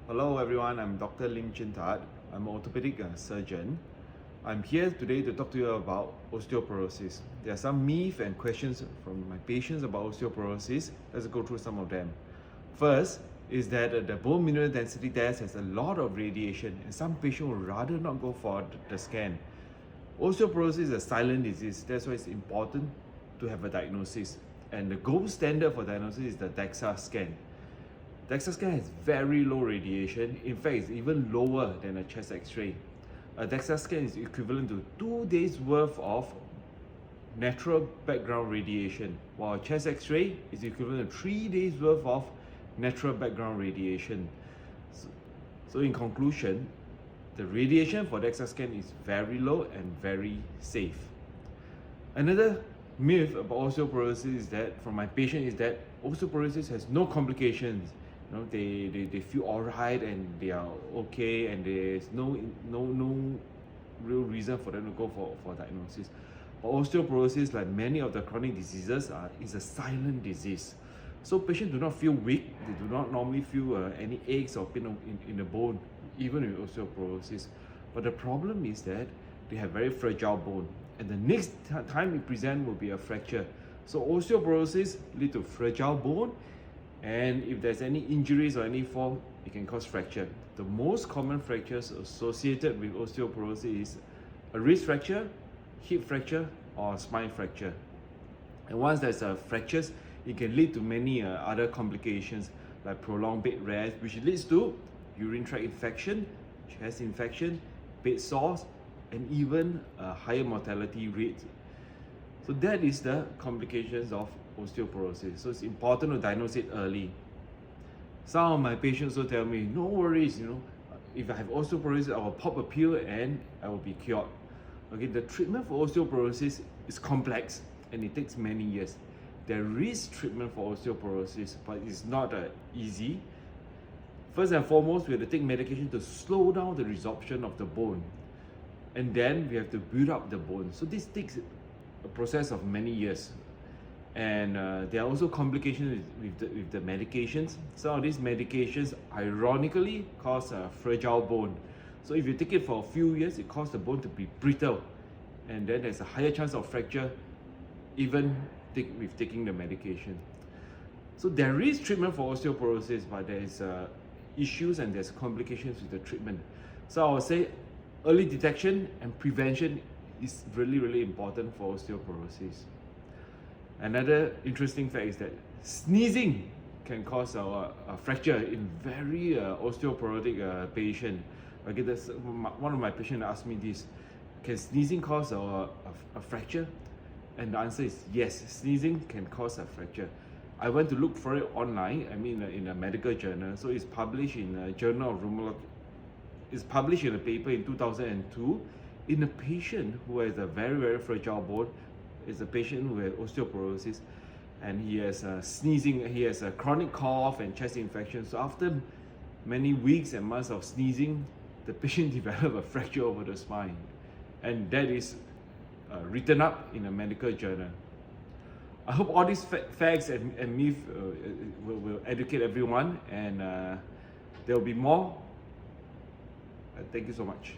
Hello everyone, I'm Dr. Lim Chin Tat. I'm an orthopedic surgeon. I'm here today to talk to you about osteoporosis. There are some myths and questions from my patients about osteoporosis. Let's go through some of them. First is that the bone mineral density test has a lot of radiation and some patients would rather not go for the scan. Osteoporosis is a silent disease, that's why it's important to have a diagnosis. And the gold standard for diagnosis is the DEXA scan. DEXA scan has very low radiation. In fact, it's even lower than a chest x-ray. A DEXA scan is equivalent to 2 days worth of natural background radiation, while a chest x-ray is equivalent to 3 days worth of natural background radiation. So in conclusion, the radiation for DEXA scan is very low and very safe. Another myth about osteoporosis is that, from my patient, is that osteoporosis has no complications. You know, they feel alright and they are okay, and there's no real reason for them to go for diagnosis. But osteoporosis, like many of the chronic diseases, is a silent disease. So patients do not feel weak, they do not normally feel any aches or pain in the bone, even with osteoporosis. But the problem is that they have very fragile bone, and the next time it presents will be a fracture. So osteoporosis leads to fragile bone, and if there's any injuries or any fall, it can cause fracture. The most common fractures associated with osteoporosis is a wrist fracture, hip fracture, or spine fracture. And once there's fractures, it can lead to many other complications like prolonged bed rest, which leads to urinary tract infection, chest infection, bed sores, and even a higher mortality rate. So that is the complications of osteoporosis. So it's important to diagnose it early. Some of my patients will tell me, no worries, if I have osteoporosis, I will pop a pill and I will be cured. Okay, the treatment for osteoporosis is complex and it takes many years. There is treatment for osteoporosis, but it's not easy. First and foremost, we have to take medication to slow down the resorption of the bone. And then we have to build up the bone. So this takes a process of many years. And there are also complications with the medications. Some of these medications ironically cause a fragile bone. So if you take it for a few years, it causes the bone to be brittle, and then there's a higher chance of fracture even with taking the medication. So there is treatment for osteoporosis, but there is issues and there's complications with the treatment. So I would say early detection and prevention is really important for osteoporosis. Another interesting fact is that sneezing can cause a fracture in very osteoporotic patient. Okay, that's one of my patients asked me this: can sneezing cause a fracture? And the answer is yes, sneezing can cause a fracture. I went to look for it online, in a medical journal. So it's published in a Journal of Rheumatology. It's published in a paper in 2002 in a patient who has a very fragile bone. It's a patient who has osteoporosis, and he has sneezing, he has a chronic cough and chest infection. So after many weeks and months of sneezing, the patient developed a fracture over the spine, and that is written up in a medical journal. I hope all these facts and myths will educate everyone, and there will be more. Thank you so much.